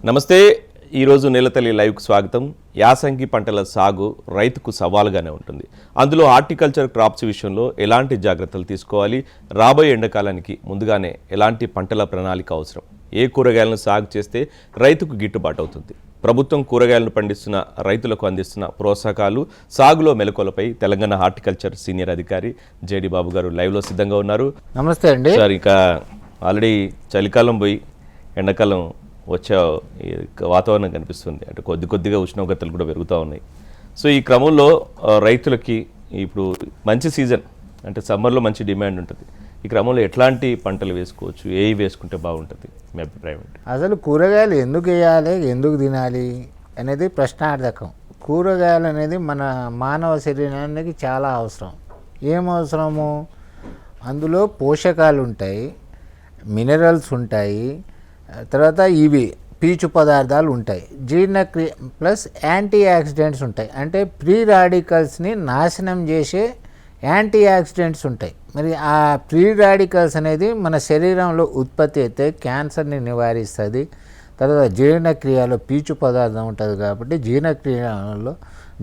నమస్తే. ఈరోజు నేలతల్లి లైవ్కు స్వాగతం. యాసంగి పంటల సాగు రైతుకు సవాలుగానే ఉంటుంది. అందులో హార్టికల్చర్ క్రాప్స్ విషయంలో ఎలాంటి జాగ్రత్తలు తీసుకోవాలి, రాబోయే ఎండాకాలానికి ముందుగానే ఎలాంటి పంటల ప్రణాళిక అవసరం, ఏ కూరగాయలను సాగు చేస్తే రైతుకు గిట్టుబాటు అవుతుంది, ప్రభుత్వం కూరగాయలను పండిస్తున్న రైతులకు అందిస్తున్న ప్రోత్సాహకాలు, సాగులో మెలకువలపై తెలంగాణ హార్టికల్చర్ సీనియర్ అధికారి జేడి బాబు గారు లైవ్లో సిద్ధంగా ఉన్నారు. నమస్తే అండి సార్, ఇక ఆల్రెడీ చలికాలం పోయి ఎండాకాలం వచ్చే వాతావరణం కనిపిస్తుంది. అంటే కొద్దిగా ఉష్ణోగ్రతలు కూడా పెరుగుతూ ఉన్నాయి. సో ఈ క్రమంలో రైతులకి ఇప్పుడు మంచి సీజన్, అంటే సమ్మర్లో మంచి డిమాండ్ ఉంటుంది. ఈ క్రమంలో ఎట్లాంటి పంటలు వేసుకోవచ్చు, ఏవి వేసుకుంటే బాగుంటుంది మీ అభిప్రాయం ఏంటి? అసలు కూరగాయలు ఎందుకు వేయాలి, ఎందుకు తినాలి అనేది ప్రశ్నార్థకం. కూరగాయలు అనేది మన మానవ శరీరానికి చాలా అవసరం. ఏం అవసరము? అందులో పోషకాలు ఉంటాయి, మినరల్స్ ఉంటాయి, తర్వాత ఇవి పీచు పదార్థాలు ఉంటాయి, జీర్ణక్రియ ప్లస్ యాంటీ ఆక్సిడెంట్స్ ఉంటాయి. అంటే ప్రీ రాడికల్స్ని నాశనం చేసే యాంటీ ఆక్సిడెంట్స్ ఉంటాయి. మరి ఆ ప్రీ రాడికల్స్ అనేది మన శరీరంలో ఉత్పత్తి అయితే క్యాన్సర్ని నివారిస్తుంది. తర్వాత జీర్ణక్రియలో పీచు పదార్థం ఉంటుంది కాబట్టి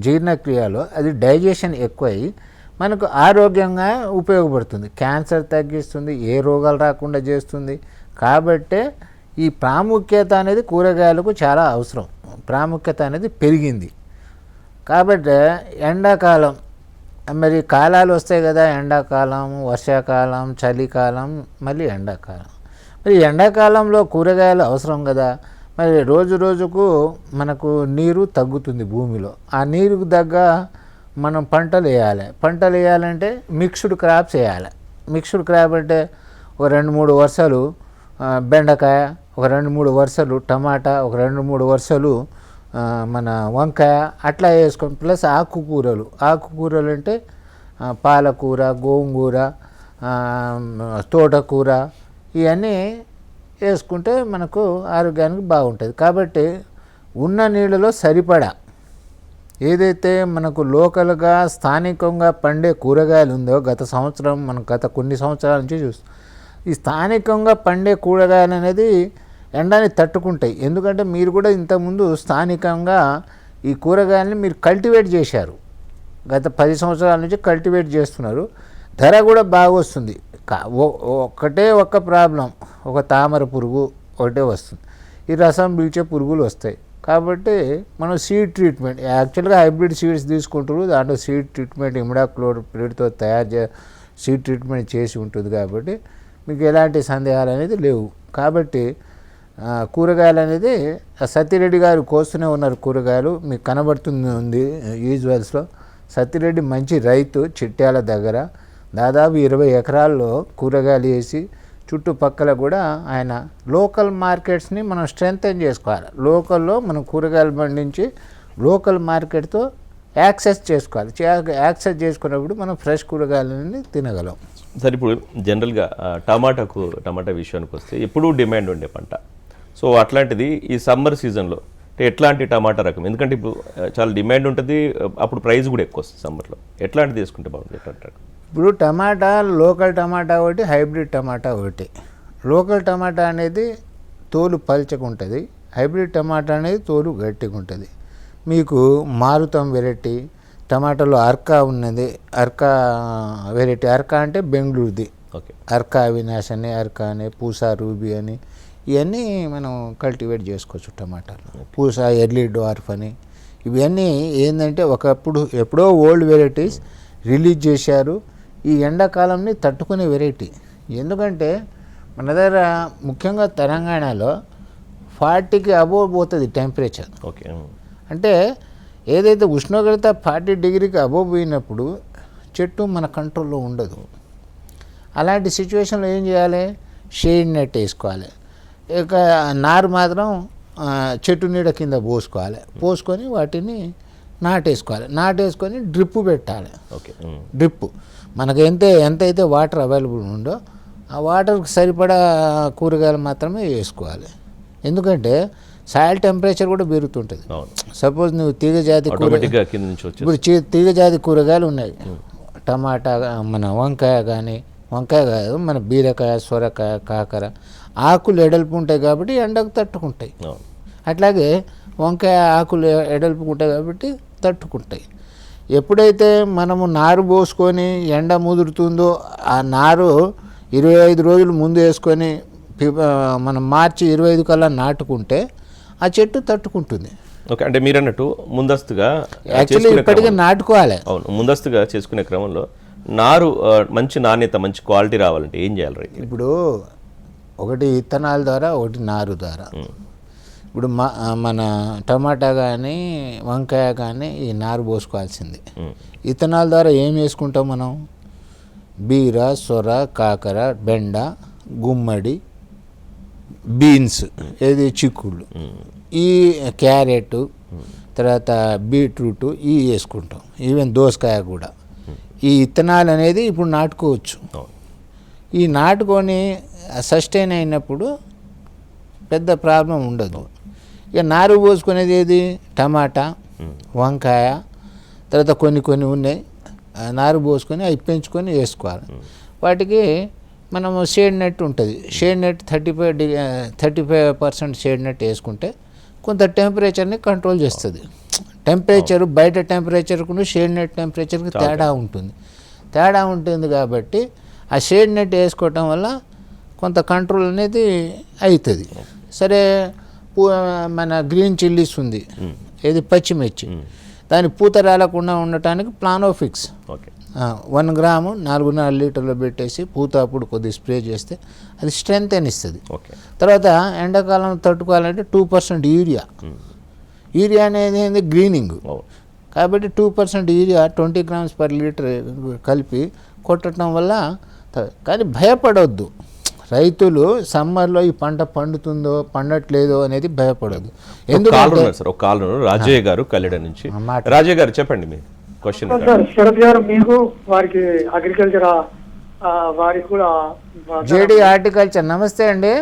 జీర్ణక్రియలో అది డైజెషన్ ఎక్కువై మనకు ఆరోగ్యంగా ఉపయోగపడుతుంది, క్యాన్సర్ తగ్గిస్తుంది, ఏ రోగాలు రాకుండా చేస్తుంది. కాబట్టే ఈ ప్రాముఖ్యత అనేది కూరగాయలకు చాలా అవసరం. ప్రాముఖ్యత అనేది పెరిగింది. కాబట్టి ఎండాకాలం, మరి కాలాలు వస్తాయి కదా, ఎండాకాలం, వర్షాకాలం, చలికాలం, మళ్ళీ ఎండాకాలం. మరి ఎండాకాలంలో కూరగాయలు అవసరం కదా. మరి రోజు రోజుకు మనకు నీరు తగ్గుతుంది భూమిలో. ఆ నీరుకు తగ్గ మనం పంటలు వేయాలి. పంటలు వేయాలంటే మిక్స్డ్ క్రాప్స్ వేయాలి. మిక్స్డ్ క్రాప్ అంటే ఒక 2-3 వరుసలు బెండకాయ, ఒక 2-3 వరుసలు టమాటా, ఒక 2-3 వరుసలు మన వంకాయ, అట్లా వేసుకొని ప్లస్ ఆకుకూరలు అంటే పాలకూర, గోంగూర, తోటకూర, ఇవన్నీ వేసుకుంటే మనకు ఆరోగ్యానికి బాగుంటుంది. కాబట్టి ఉన్న నీళ్ళలో సరిపడా ఏదైతే మనకు లోకల్గా స్థానికంగా పండే కూరగాయలు ఉందో గత కొన్ని సంవత్సరాల నుంచి చూస్తాం. ఈ స్థానికంగా పండే కూరగాయలు అనేది ఎండని తట్టుకుంటాయి. ఎందుకంటే మీరు కూడా ఇంతకుముందు స్థానికంగా ఈ కూరగాయలని మీరు కల్టివేట్ చేశారు. గత 10 సంవత్సరాల నుంచి కల్టివేట్ చేస్తున్నారు. ధర కూడా బాగా వస్తుంది. ఒక్క ప్రాబ్లం, ఒక తామర పురుగు ఒకటే వస్తుంది. ఈ రసం పీల్చే పురుగులు వస్తాయి. కాబట్టి మనం సీడ్ ట్రీట్మెంట్, యాక్చువల్గా హైబ్రిడ్ సీడ్స్ తీసుకుంటారు, దాంట్లో సీడ్ ట్రీట్మెంట్ ఇమిడాక్లోప్రిడ్తో సీడ్ ట్రీట్మెంట్ చేసి ఉంటుంది. కాబట్టి మీకు ఎలాంటి సందేహాలు అనేది లేవు. కాబట్టి కూరగాయలు అనేది సత్యరెడ్డి గారు కోస్తూనే ఉన్నారు. కూరగాయలు మీకు కనబడుతుంది యూజువల్స్లో. సత్యరెడ్డి మంచి రైతు, చిట్యాల దగ్గర దాదాపు 20 ఎకరాల్లో కూరగాయలు వేసి చుట్టుపక్కల కూడా ఆయన లోకల్ మార్కెట్స్ని మనం స్ట్రెంగ్తెన్ చేసుకోవాలి. లోకల్లో మనం కూరగాయలు పండించి లోకల్ మార్కెట్తో యాక్సెస్ చేసుకోవాలి. యాక్సెస్ చేసుకున్నప్పుడు మనం ఫ్రెష్ కూరగాయలని తినగలం. సరే, ఇప్పుడు జనరల్గా టమాటా విషయానికి వస్తే ఎప్పుడూ డిమాండ్ ఉండే పంట. సో అట్లాంటిది ఈ సమ్మర్ సీజన్లో ఎట్లాంటి టమాటా రకం? ఎందుకంటే ఇప్పుడు చాలా డిమాండ్ ఉంటుంది, అప్పుడు ప్రైస్ కూడా ఎక్కువ వస్తుంది సమ్మర్లో. ఎట్లాంటిది తీసుకుంటే బాగుంటుంది? ఎట్లాంటి రకం? ఇప్పుడు టమాటా, లోకల్ టమాటా ఒకటి, హైబ్రిడ్ టమాటా ఒకటి. లోకల్ టమాటా అనేది తోలు పల్చగా ఉంటుంది, హైబ్రిడ్ టమాటా అనేది తోలు గట్టిగా ఉంటుంది. మీకు మారుతం వెరైటీ టమాటాలో అర్కా ఉన్నది, అర్కా వెరైటీ. అర్కా అంటే బెంగళూరుది. ఓకే. అర్కా అవినాష్ అని, అర్కా అని, పూసా రూబీ అని, ఇవన్నీ మనం కల్టివేట్ చేసుకోవచ్చు టమాటాలు. పూసా ఎర్లీ డ్వార్ఫ్ అని, ఇవన్నీ ఏంటంటే ఎప్పుడో ఓల్డ్ వెరైటీస్ రిలీజ్ చేశారు. ఈ ఎండాకాలంని తట్టుకునే వెరైటీ. ఎందుకంటే మన దగ్గర ముఖ్యంగా తెలంగాణలో 40కి అబోవ్ పోతుంది టెంపరేచర్. ఓకే. అంటే ఏదైతే ఉష్ణోగ్రత 40 డిగ్రీకి అబోవ్ పోయినప్పుడు చెట్టు మన కంట్రోల్లో ఉండదు. అలాంటి సిచ్యువేషన్లో ఏం చేయాలి? షేడ్ నెట్ వేసుకోవాలి. ఇక నారు మాత్రం చెట్టు నీడ కింద పోసుకొని వాటిని నాటేసుకొని డ్రిప్ పెట్టాలి. ఓకే. డ్రిప్ మనకు ఎంతైతే వాటర్ అవైలబుల్ ఉందో ఆ వాటర్కి సరిపడా కూరగాయలు మాత్రమే వేసుకోవాలి. ఎందుకంటే సాయిల్ టెంపరేచర్ కూడా పెరుగుతుంటుంది. సపోజ్ నువ్వు ఇప్పుడు తీగజాతి కూరగాయలు ఉన్నాయి, టమాటా, మన వంకాయ కాదు, మన బీరకాయ, సొరకాయ, కాకర, ఆకులు ఎడల్పు ఉంటాయి కాబట్టి ఎండకు తట్టుకుంటాయి. అట్లాగే వంకాయ ఆకులు ఎడల్పుకుంటాయి కాబట్టి తట్టుకుంటాయి. ఎప్పుడైతే మనము నారు పోసుకొని ఎండ ముదురుతుందో ఆ నారు 25 రోజులు ముందు వేసుకొని మనం మార్చి 25 కల్లా నాటుకుంటే ఆ చెట్టు తట్టుకుంటుంది. ఓకే, అంటే మీరు అన్నట్టు ముందస్తుగా యాక్చువల్లీ ఇప్పటికే నాటుకోవాలి. అవును, ముందస్తుగా చేసుకునే క్రమంలో నారు మంచి నాణ్యత మంచి క్వాలిటీ రావాలంటే ఏం చేయాలి రైతు? ఇప్పుడు ఒకటి విత్తనాల ద్వారా, ఒకటి నారు ద్వారా. ఇప్పుడు మన టమాటా కానీ వంకాయ కానీ ఈ నారు పోసుకోవాల్సింది. విత్తనాల ద్వారా ఏం వేసుకుంటాం మనం? బీర, సొర, కాకర, బెండ, గుమ్మడి, బీన్స్, ఏది చిక్కుళ్ళు, ఈ క్యారెట్, తర్వాత బీట్రూట్ ఇవి వేసుకుంటాం. ఈవెన్ దోసకాయ కూడా. ఈ విత్తనాలు అనేది ఇప్పుడు నాటుకోవచ్చు. ఈ నాటుకొని సస్టైన్ అయినప్పుడు పెద్ద ప్రాబ్లం ఉండదు. ఇక నారు పోసుకునేది ఏది? టమాటా, వంకాయ, తర్వాత కొన్ని ఉన్నాయి నారు పోసుకొని అవి పెంచుకొని వేసుకోవాలి. వాటికి మనము షేడ్ నెట్ ఉంటుంది. షేడ్ నెట్ 35% షేడ్ నెట్ వేసుకుంటే కొంత టెంపరేచర్ని కంట్రోల్ చేస్తుంది. టెంపరేచరు బయట టెంపరేచర్కు షేడ్ నెట్ టెంపరేచర్కి తేడా ఉంటుంది కాబట్టి ఆ షేడ్ నెట్ వేసుకోవటం వల్ల కొంత కంట్రోల్ అనేది అవుతుంది. సరే, మన గ్రీన్ చిల్లీస్ ఉంది, ఏది పచ్చిమిర్చి, దాని పూత రాలకుండా ఉండటానికి ప్లానోఫిక్స్ 1 గ్రాము 4.5 లీటర్లో పెట్టేసి పూత అప్పుడు కొద్దిగా స్ప్రే చేస్తే అది స్ట్రెంత్ అని ఇస్తుంది. తర్వాత ఎండాకాలం తట్టుకోవాలంటే 2% యూరియా అనేది గ్రీనింగ్ కాబట్టి 2% యూరియా 20 గ్రామ్స్ పర్ లీటర్ కలిపి కొట్టడం వల్ల. కానీ భయపడవద్దు రైతులు, సమ్మర్లో ఈ పంట పండుతుందో పండట్లేదో అనేది భయపడద్దు. ఎందుకంటే రాజయ్య గారు కల్లెడ నుంచి. రాజయ్య గారు చెప్పండి మీ క్వశ్చన్. శరత్ గారు, మీకు వారికి అగ్రికల్చర్ వారికి కూడా జేడి హార్టికల్చర్ నమస్తే అండి.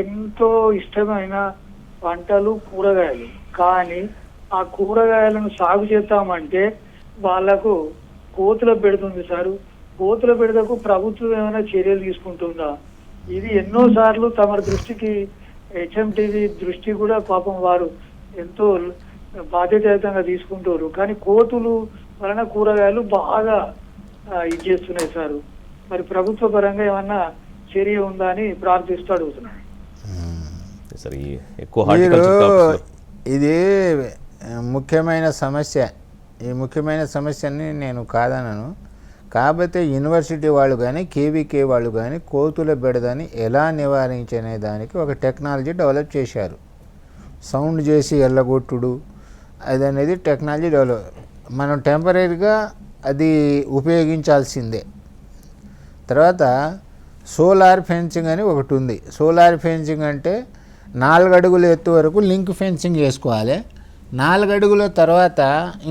ఎంతో ఇష్టమైన పంటలు కూరగాయలు. కానీ ఆ కూరగాయలను సాగు చేద్దామంటే వాళ్ళకు కోతుల పెడుతుంది సార్. కోతుల పెడతకు ప్రభుత్వం ఏమైనా చర్యలు తీసుకుంటుందా? ఇది ఎన్నోసార్లు తమ దృష్టికి హెచ్ఎంటీవీ దృష్టి కూడా పాపం వారు ఎంతో బాధ్యతాయుతంగా తీసుకుంటారు. కానీ కోతులు వలన కూరగాయలు బాగా ఇది చేస్తున్నాయి సార్. మరి ప్రభుత్వ పరంగా ఏమన్నా చర్య ఉందా అని ప్రార్థిస్తూ అడుగుతున్నాను. ఇది ముఖ్యమైన సమస్య. ఈ ముఖ్యమైన సమస్యని నేను కాదనను. కాకపోతే యూనివర్సిటీ వాళ్ళు కానీ కేవీకే వాళ్ళు కానీ కోతుల బెడదని ఎలా నివారించనే దానికి ఒక టెక్నాలజీ డెవలప్ చేశారు. సౌండ్ చేసి ఎల్లగొట్టుడు అది అనేది టెక్నాలజీ డెవలప్. మనం టెంపరీగా అది ఉపయోగించాల్సిందే. తర్వాత సోలార్ ఫెన్సింగ్ అని ఒకటి ఉంది. సోలార్ ఫెన్సింగ్ అంటే 4 అడుగుల ఎత్తు వరకు లింక్ ఫెన్సింగ్ వేసుకోవాలి. 4 అడుగుల తర్వాత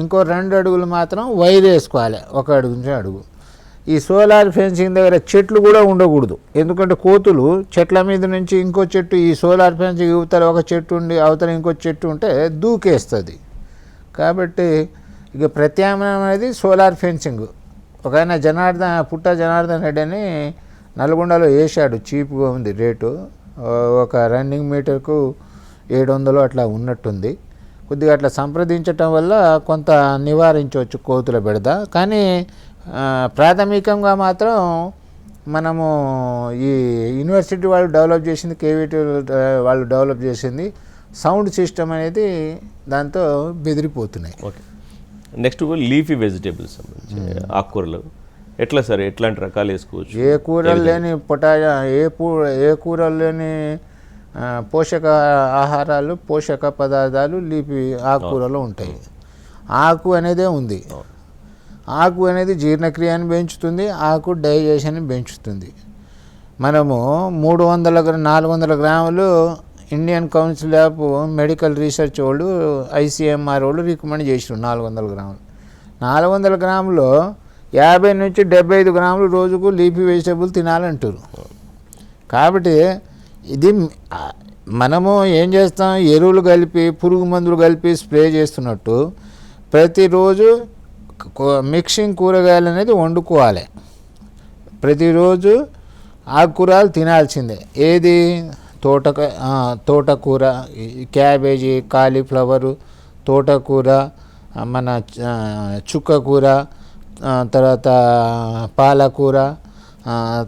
ఇంకో 2 అడుగులు మాత్రం వైర్ వేసుకోవాలి, 1 అడుగు నుంచి అడుగు. ఈ సోలార్ ఫెన్సింగ్ దగ్గర చెట్లు కూడా ఉండకూడదు. ఎందుకంటే కోతులు చెట్ల మీద నుంచి ఇంకో చెట్టు, ఈ సోలార్ ఫెన్సింగ్ ఇవతల ఒక చెట్టు ఉండి అవతల ఇంకో చెట్టు ఉంటే దూకేస్తుంది. కాబట్టి ఇక ప్రత్యామ్నాయం అనేది సోలార్ ఫెన్సింగ్. ఒక ఆయన పుట్ట జనార్దన్ రెడ్డి అని నల్గొండలో వేసాడు. చీప్గా ఉంది రేటు. ఒక రన్నింగ్ మీటర్కు 700 అట్లా ఉన్నట్టుంది. కొద్దిగా అట్లా సంప్రదించటం వల్ల కొంత నివారించవచ్చు కోతుల బెడద. కానీ ప్రాథమికంగా మాత్రం మనము ఈ యూనివర్సిటీ వాళ్ళు డెవలప్ చేసింది, కేవీటీ వాళ్ళు డెవలప్ చేసింది సౌండ్ సిస్టమ్ అనేది దాంతో బెదిరిపోతున్నాయి. ఓకే, నెక్స్ట్ లీఫీ వెజిటేబుల్స్ ఆకుకూరలు ఎట్లా సార్? ఎట్లాంటి రకాలు వేసుకోవచ్చు? ఏ కూరలు లేని ఏ కూరలు లేని పోషక ఆహారాలు, పోషక పదార్థాలు లీఫీ ఆకుకూరలో ఉంటాయి. ఆకు అనేదే ఉంది. ఆకు అనేది జీర్ణక్రియని పెంచుతుంది, ఆకు డైజెషన్ పెంచుతుంది. మనము 400 గ్రాములు Indian council of medical research వాళ్ళు, ICMR వాళ్ళు రికమెండ్ చేసారు 400 గ్రాములు. 400 గ్రాములో 50 నుంచి 75 గ్రాములు రోజుకు లీఫీ వెజిటేబుల్ తినాలంటారు. కాబట్టి ఇది మనము ఏం చేస్తాం, ఎరువులు కలిపి పురుగు మందులు కలిపి స్ప్రే చేస్తున్నట్టు ప్రతిరోజు మిక్సింగ్ కూరగాయలు అనేది వండుకోవాలి. ప్రతిరోజు ఆకుకూరలు తినాల్సిందే. ఏది తోటకూర, క్యాబేజీ, కాలీఫ్లవరు, తోటకూర, మన చుక్కకూర, తర్వాత పాలకూర,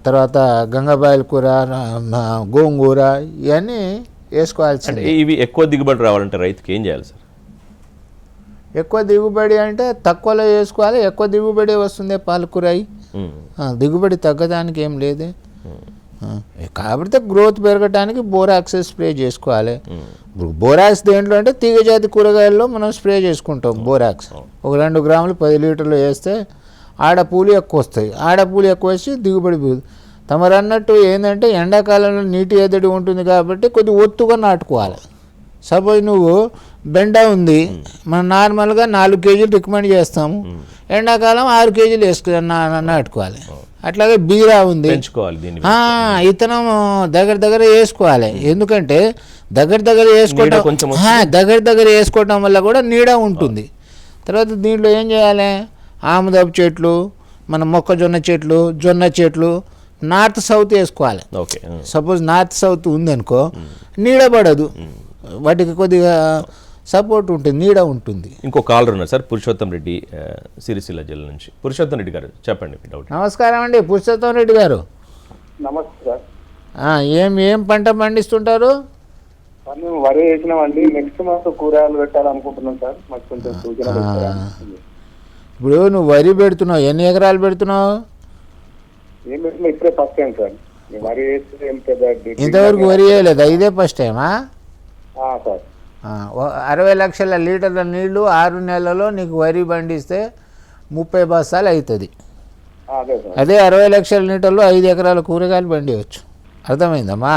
తర్వాత గంగబాయిల కూర, గోంగూర, ఇవన్నీ వేసుకోవాల్సింది. ఇవి ఎక్కువ దిగుబడి రావాలంటే రైతుకి ఏం చేయాలి సార్? ఎక్కువ దిగుబడి అంటే తక్కువలో వేసుకోవాలి, ఎక్కువ దిగుబడి వస్తుంది పాలకూర. దిగుబడి తగ్గడానికి ఏం లేదే, కాబట్టి గ్రోత్ పెరగడానికి బోరాక్స్ స్ప్రే చేసుకోవాలి. బోరాక్స్ దేంట్లో అంటే తీగజాతి కూరగాయల్లో మనం స్ప్రే చేసుకుంటాం. బోరాక్స్ ఒక 2 గ్రాములు 10 లీటర్లు వేస్తే ఆడపూలు ఎక్కువ వస్తాయి. ఆడపూలు ఎక్కువ వేసి దిగుబడి తమరు అన్నట్టు ఏంటంటే ఎండాకాలంలో నీటి ఎద్దడి ఉంటుంది కాబట్టి కొద్దిగా ఒత్తుగా నాటుకోవాలి. సపోజ్ నువ్వు బెండ ఉంది, మనం నార్మల్గా 4 కేజీలు రికమెండ్ చేస్తాము, ఎండాకాలం 6 కేజీలు నాటుకోవాలి. అట్లాగే బీరా ఉంది, ఇతనం దగ్గర వేసుకోవాలి. ఎందుకంటే దగ్గర వేసుకోవటం వల్ల కూడా నీడ ఉంటుంది. తర్వాత దీంట్లో ఏం చేయాలి, ఆముదపు చెట్లు, మన మొక్కజొన్న చెట్లు, జొన్న చెట్లు నార్త్ సౌత్ వేసుకోవాలి. సపోజ్ నార్త్ సౌత్ ఉందనుకో నీడ పడదు, వాటికి కొద్దిగా సపోర్ట్ ఉంటుంది, నీడ ఉంటుంది. ఇంకో కాలర్ ఉన్నారు సార్, పురుషోత్తం రెడ్డి, సిరిసిల్ల జిల్లా నుంచి. పురుషోత్తం రెడ్డి గారు చెప్పండి మీ డౌట్. నమస్కారం అండి పురుషోత్తం రెడ్డి గారు. నమస్తే సార్. ఏం పంట పండిస్తుంటారు? మేము వరి వేసినామండి, నెక్స్ట్ మంత్ కూరగాయలు పెట్టాలనుకుంటున్నాం సార్, మాకు కొంచెం సూచన. ఇప్పుడు నువ్వు వరి పెడుతున్నావు, ఎన్ని ఎకరాలు పెడుతున్నావు? ఏం పెట్టినా ఇప్పుడే ఫస్ట్ టైం సార్. వరి వేస్తే ఏం పెద్ద ఇంతవరకు వరి వేయలేదు, ఇదే ఫస్ట్ టైమా? సార్ 60 లక్షల లీటర్ల నీళ్లు 6 నెలల్లో నీకు వరి పండిస్తే 30 బస్తాలు అవుతుంది. అదే 60 లక్షల లీటర్లు 5 ఎకరాల కూరగాయలు పండియవచ్చు. అర్థమైందమ్మా?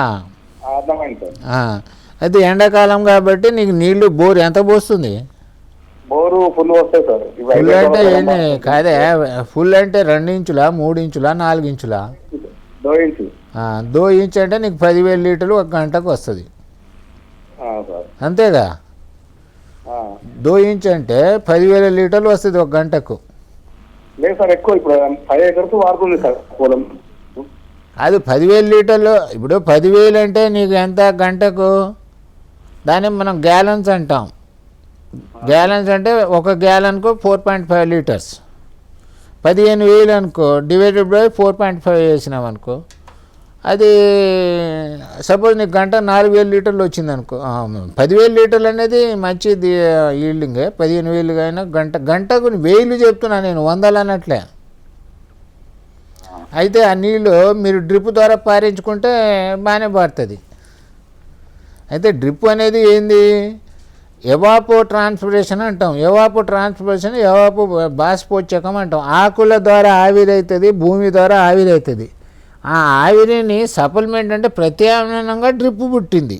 అర్థమైంది సార్. అయితే ఎండాకాలం కాబట్టి నీకు నీళ్లు బోర్ ఎంత పోస్తుంది? బోరు ఫుల్ వస్తాయి సార్. ఫుల్ అంటే ఏంటి కాదే, ఫుల్ అంటే 2 ఇంచులా, 3 ఇంచులా, 4 ఇంచులా? 2 ఇంచు అంటే నీకు 10,000 లీటర్లు ఒక గంటకు వస్తుంది, అంతేగా? 2 ఇంచు అంటే 10,000 లీటర్లు వస్తుంది ఒక గంటకు. లేదు సార్, ఎక్కువ ఇప్పుడు 5 ఎకర్స్ వాడుతుంది సార్ పొలం. అది 10,000 లీటర్లు. ఇప్పుడు 10,000 అంటే నీకు ఎంత గంటకు? దాన్ని మనం గ్యాలన్స్ అంటాం. గ్యాలన్స్ అంటే ఒక గ్యాలన్కు 4.5 లీటర్స్. 15,000 అనుకో, డివైడెడ్ బై 4.5 వేసినాం అనుకో, అది సపోజ్ నీకు గంట 4,000 లీటర్లు వచ్చింది అనుకో. 10,000 లీటర్లు అనేది మంచిది ఈల్డింగే. 15,000 అయినా గంటకు 1000 చెప్తున్నా నేను, 100 అన్నట్లే. అయితే ఆ నీళ్ళు మీరు డ్రిప్ ద్వారా పారించుకుంటే బాగానే పడుతుంది. అయితే డ్రిప్ అనేది ఏంది, ఎవాపో ట్రాన్స్పిరేషన్ అంటాం. ఎవాపో బాష్పోత్సకం అంటాం. ఆకుల ద్వారా ఆవిరైతుంది, భూమి ద్వారా ఆవిరైతుంది. ఆ ఆవిరిని సప్లిమెంట్ అంటే ప్రత్యామ్నాయంగా డ్రిప్ పుట్టింది.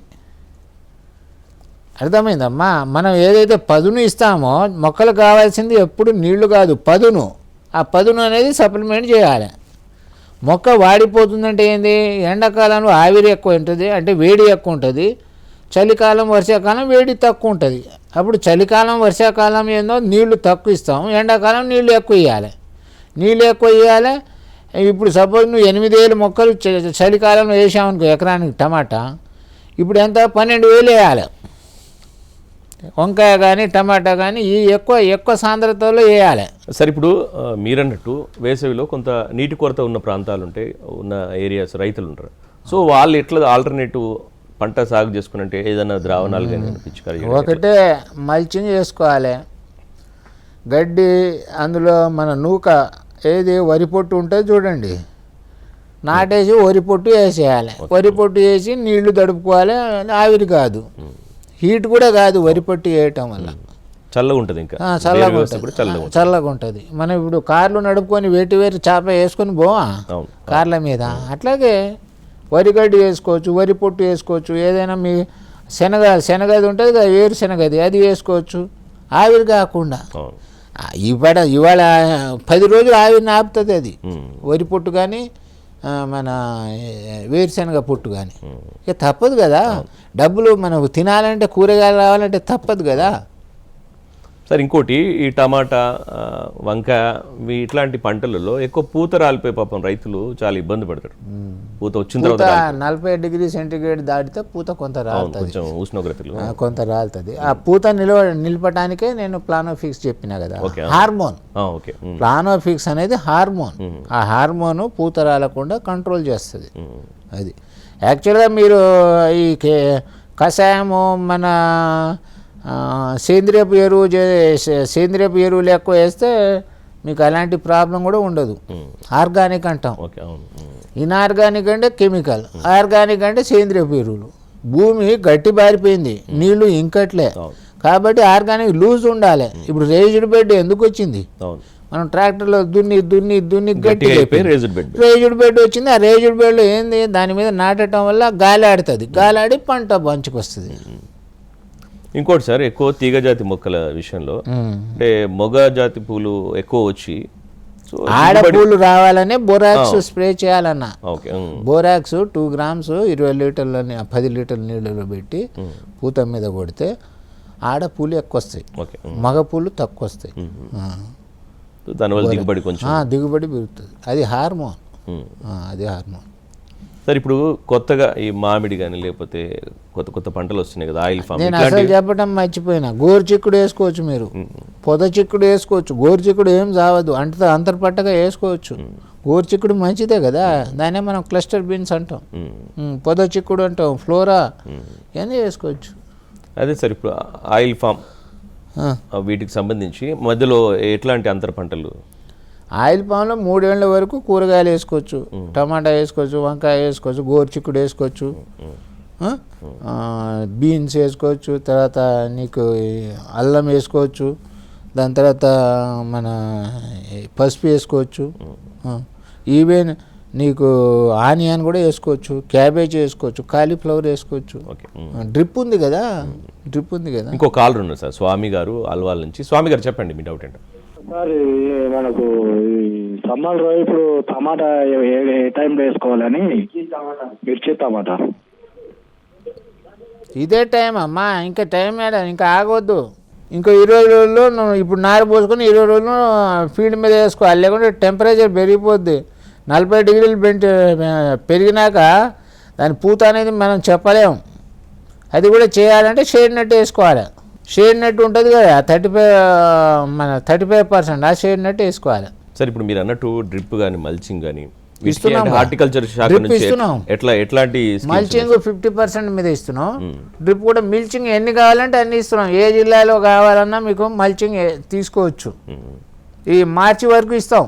అర్థమైందమ్మా? మనం ఏదైతే పదును ఇస్తామో మొక్కలకు కావాల్సింది ఎప్పుడు నీళ్లు కాదు, పదును. ఆ పదును అనేది సప్లిమెంట్ చేయాలి. మొక్క వాడిపోతుందంటే ఏంది, ఎండాకాలంలో ఆవిరి ఎక్కువ ఉంటుంది, అంటే వేడి ఎక్కువ ఉంటుంది. చలికాలం వర్షాకాలం వేడి తక్కువ ఉంటుంది. అప్పుడు చలికాలం వర్షాకాలం ఏందో నీళ్లు తక్కువ ఇస్తాం, ఎండాకాలం నీళ్లు ఎక్కువ ఇవ్వాలి. ఇప్పుడు సపోజ్ నువ్వు 8,000 మొక్కలు చలికాలంలో వేసామనుకో ఎకరానికి టమాటా, ఇప్పుడు ఎంత 12,000 వేయాలి. వంకాయ కానీ టమాటా కానీ ఈ ఎక్కువ సాంద్రతలో వేయాలి. సార్ ఇప్పుడు మీరన్నట్టు వేసవిలో కొంత నీటి కొరత ఉన్న ప్రాంతాలు ఉంటాయి, ఉన్న ఏరియాస్ రైతులు ఉంటారు. సో వాళ్ళు ఎట్లా ఆల్టర్నేటివ్ పంట సాగు చేసుకున్నట్టే ఏదైనా ద్రావణాలు కానీ పిచికారీ? ఒకటే మల్చింగ్ చేసుకోవాలి. గడ్డి అందులో మన నూక ఏది వరి పొట్టు ఉంటుంది చూడండి, నాటేసి వరి పొట్టు వేసేయాలి. వరి పొట్టు వేసి నీళ్లు తడుపుకోవాలి. ఆవిరి కాదు, హీట్ కూడా కాదు, వరి పొట్టు వేయటం వల్ల చల్లగా ఉంటుంది. ఇంకా చల్లగా ఉంటుంది. మనం ఇప్పుడు కార్లు నడుపుకొని వేరు చేప వేసుకొని పోవా కార్ల మీద, అట్లాగే వరిగడ్డి వేసుకోవచ్చు, వరి పొట్టు వేసుకోవచ్చు. ఏదైనా మీ శనగది ఉంటుంది కదా, వేరుశెనగది, అది వేసుకోవచ్చు. ఆవిరి కాకుండా ఇవాళ 10 రోజులు ఆవిరిని ఆపుతుంది అది, వరి పొట్టు కానీ మన వేరుశెనగ పొట్టు కానీ. ఇక తప్పదు కదా, డబ్బులు మనకు తినాలంటే కూరగాయలు రావాలంటే తప్పదు కదా. సార్ ఇంకోటి ఈ టమాటా వంకాయ ఇట్లాంటి పంటలలో ఎక్కువ పూత రాలిపోయి పాపం రైతులు చాలా ఇబ్బంది పడతారు. పూత వచ్చిన పూత తర్వాత 40 డిగ్రీ సెంటీగ్రేడ్ దాటితే పూత కొంత రాలుతుంది, కొంచెం ఉష్ణోగ్రతలు కొంత రాలుతుంది. ఆ పూత నిలపడానికే నేను ప్లానోఫిక్స్ చెప్పిన కదా, ఓకే. హార్మోన్. ఓకే. ప్లానోఫిక్స్ అనేది హార్మోన్. ఆ హార్మోన్ పూత రాలకుండా కంట్రోల్ చేస్తుంది. అది యాక్చువల్గా మీరు ఈ కషాయము మన సేంద్రియపు ఎరువులు ఎక్కువ వేస్తే మీకు అలాంటి ప్రాబ్లం కూడా ఉండదు. ఆర్గానిక్ అంటాం. ఓకే. అవును. ఇన్ఆర్గానిక్ అంటే కెమికల్, ఆర్గానిక్ అంటే సేంద్రియపు ఎరువులు. భూమి గట్టి బారిపోయింది, నీళ్లు ఇంకట్లే, కాబట్టి ఆర్గానిక్ లూజ్ ఉండాలి. ఇప్పుడు రేజ్డ్ బెడ్ ఎందుకు వచ్చింది? అవును. మనం ట్రాక్టర్లో దున్ని గట్టిగా అయిపోయింది, రేజ్డ్ బెడ్ వచ్చింది. ఆ రేజ్డ్ బెడ్ ఏంది, దాని మీద నాటడం వల్ల గాలి ఆడుతుంది, గాలి ఆడి పంట మంచికి వస్తుంది. ఇంకోటి సార్, ఎక్కువ తీగజాతి మొక్కల విషయంలో అంటే మొగ జాతి పూలు ఎక్కువ వచ్చి ఆడపూలు రావాలనే బోరాక్స్ స్ప్రే చేయాలన్నా. ఓకే. బోరాక్స్ 2 grams 20 లీటర్లని 10 లీటర్ల నీళ్ళలో పెట్టి పూత మీద కొడితే ఆడపూలు ఎక్కువ వస్తాయి, మగ పూలు తక్కువ వస్తాయి. దానివల్ల దిగుబడి కొంచెం దిగుబడి పెరుగుతుంది. అది హార్మోన్. అది హార్మోన్. సార్ ఇప్పుడు కొత్తగా ఈ మామిడి కానీ లేకపోతే కొత్త పంటలు వస్తున్నాయి కదా, ఆయిల్ ఫామ్. నేను అసలు చెప్పడం మర్చిపోయినా, గోరు చిక్కుడు వేసుకోవచ్చు మీరు, పొద చిక్కుడు వేసుకోవచ్చు. గోరు చిక్కుడు ఏం చావదు, అంటే అంతర్పట్టగా వేసుకోవచ్చు. గోరు చిక్కుడు మంచిదే కదా, దాన్నే మనం క్లస్టర్ బీన్స్ అంటాం, పొద చిక్కుడు అంటాం, ఫ్లోరా, ఇవన్నీ వేసుకోవచ్చు. అదే సార్, ఇప్పుడు ఆయిల్ ఫామ్ వీటికి సంబంధించి మధ్యలో ఎట్లాంటి అంతర పంటలు? ఆయిల్ పామ్లో 3 ఏళ్ల వరకు కూరగాయలు వేసుకోవచ్చు, టమాటా వేసుకోవచ్చు, వంకాయ వేసుకోవచ్చు, గోరు చిక్కుడు వేసుకోవచ్చు, బీన్స్ వేసుకోవచ్చు, తర్వాత నీకు అల్లం వేసుకోవచ్చు, దాని తర్వాత మన పసుపు వేసుకోవచ్చు, ఈవెన్ నీకు ఆనియన్ కూడా వేసుకోవచ్చు, క్యాబేజ్ వేసుకోవచ్చు, కాలీఫ్లవర్ వేసుకోవచ్చు. డ్రిప్ ఉంది కదా, ఇంకో కాలర్ ఉన్నారు సార్, స్వామి గారు అల్వాల్ నుంచి. స్వామి గారు చెప్పండి మీ డౌట్ ఏంటో. సార్ మనకు సమ్మర్ లో ఇప్పుడు టమాటా ఏ టైంలో వేసుకోవాలని? మిర్చి టమాటా ఇదే టైం అమ్మా, ఇంకా టైం మేడం, ఇంకా ఆగొద్దు. ఇంకో 20 రోజుల్లో నువ్వు ఇప్పుడు నార పోసుకొని 20 రోజుల్లో ఫీల్డ్ మీద వేసుకోవాలి, లేకుంటే టెంపరేచర్ పెరిగిపోద్ది. 40 డిగ్రీలు పెరిగినాక దాని పూత అనేది మనం చెప్పలేము. అది కూడా చేయాలంటే షేడ్ నెట్ వేసుకోవాలి. షేడ్ నెట్ ఉంటుంది కదా 35%, ఆ షేడ్ నెట్ వేసుకోవాలి. సార్ ఇప్పుడు మీరు అన్నట్టు డ్రిప్ కానీ మల్చింగ్ కానీ ఇస్తున్నాం, హార్టికల్చర్ శాఖ నుంచి ఎట్లాంటి మల్చింగ్ 50% మీద ఇస్తున్నాం, డ్రిప్ కూడా. మిల్చింగ్ ఎన్ని కావాలంటే అన్ని ఇస్తున్నాం. ఏ జిల్లాలో కావాలన్నా మీకు మల్చింగ్ తీసుకోవచ్చు. ఈ మార్చి వరకు ఇస్తాం,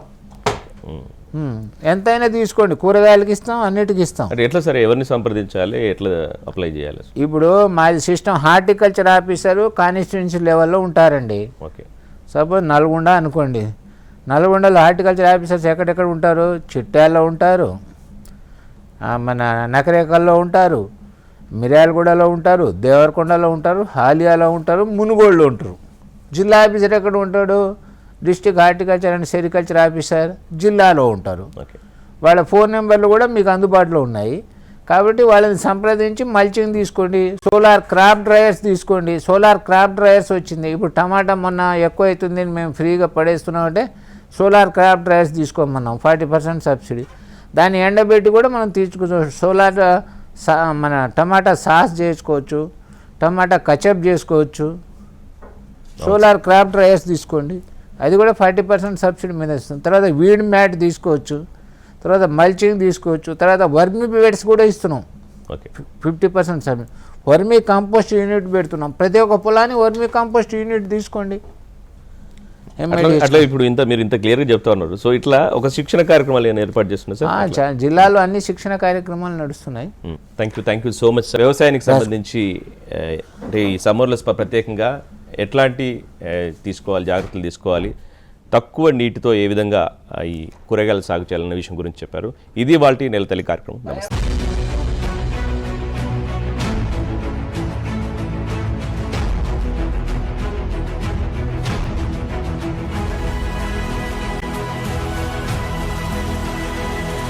ఎంతైనా తీసుకోండి. కూరగాయలకి ఇస్తాం, అన్నిటికి ఇస్తాం. అంటే ఎట్లా సరే, ఎవరిని సంప్రదించాలి, ఎట్లా అప్లై చేయాలి? ఇప్పుడు మాది సిస్టమ్ హార్టికల్చర్ ఆఫీసరు కాన్స్టిట్యున్సీ లెవెల్లో ఉంటారండి. ఓకే. సపోజ్ నల్గొండ అనుకోండి, నల్గొండలో హార్టికల్చర్ ఆఫీసర్స్ ఎక్కడెక్కడ ఉంటారు? చిట్యాలలో ఉంటారు, మన నకరేకల్లో ఉంటారు, మిర్యాలగూడలో ఉంటారు, దేవరకొండలో ఉంటారు, హాలియాలో ఉంటారు, మునుగోడులో ఉంటారు. జిల్లా ఆఫీసర్ ఎక్కడ ఉంటాడు? District horticulture and sericulture officer జిల్లాలో ఉంటారు. వాళ్ళ ఫోన్ నెంబర్లు కూడా మీకు అందుబాటులో ఉన్నాయి. కాబట్టి వాళ్ళని సంప్రదించి మల్చింగ్ తీసుకోండి. సోలార్ క్రాప్ డ్రైయర్స్ తీసుకోండి. సోలార్ క్రాప్ డ్రైయర్స్ వచ్చింది. ఇప్పుడు టమాటా మొన్న ఎక్కువ అవుతుంది, మేము ఫ్రీగా పడేస్తున్నామంటే సోలార్ క్రాప్ డ్రైయర్స్ తీసుకోమన్నాం, 40% సబ్సిడీ. దాన్ని ఎండబెట్టి కూడా మనం తీర్చుకోవచ్చు. సోలార్ మన టమాటా సాస్ చేసుకోవచ్చు, టమాటా కచప్ చేసుకోవచ్చు. సోలార్ క్రాప్ డ్రైయర్స్ తీసుకోండి, అది కూడా 40% సబ్సిడీ మీద ఇస్తుంది. తర్వాత వీడ్ మ్యాట్ తీసుకోవచ్చు, తర్వాత మల్చింగ్ తీసుకోవచ్చు, తర్వాత వర్మీ పివెట్స్ కూడా ఇస్తున్నాం, 50% సబ్సిడీ. వర్మీ కంపోస్ట్ యూనిట్ పెడుతున్నాం. ప్రతి ఒక్క పొలాన్ని వర్మీ కంపోస్ట్ యూనిట్ తీసుకోండి. అట్లా ఇప్పుడు మీరు ఇంత క్లియర్గా చెప్తా ఉన్నారు. సో ఇట్లా ఒక శిక్షణ కార్యక్రమాలు ఏమైనా ఏర్పాటు చేస్తున్నారు సార్? జిల్లాలో అన్ని శిక్షణ కార్యక్రమాలు నడుస్తున్నాయి. Thank you so much sir. వ్యవసాయానికి సంబంధించి అంటే ఈ సమ్మర్లో ప్రత్యేకంగా ఎట్లాంటి జాగ్రత్తలు తీసుకోవాలి, తక్కువ నీటితో ఏ విధంగా ఈ కూరగాయలు సాగు చేయాలన్న విషయం గురించి చెప్పారు. ఇది వాటి నెలతల్లి కార్యక్రమం. నమస్తే.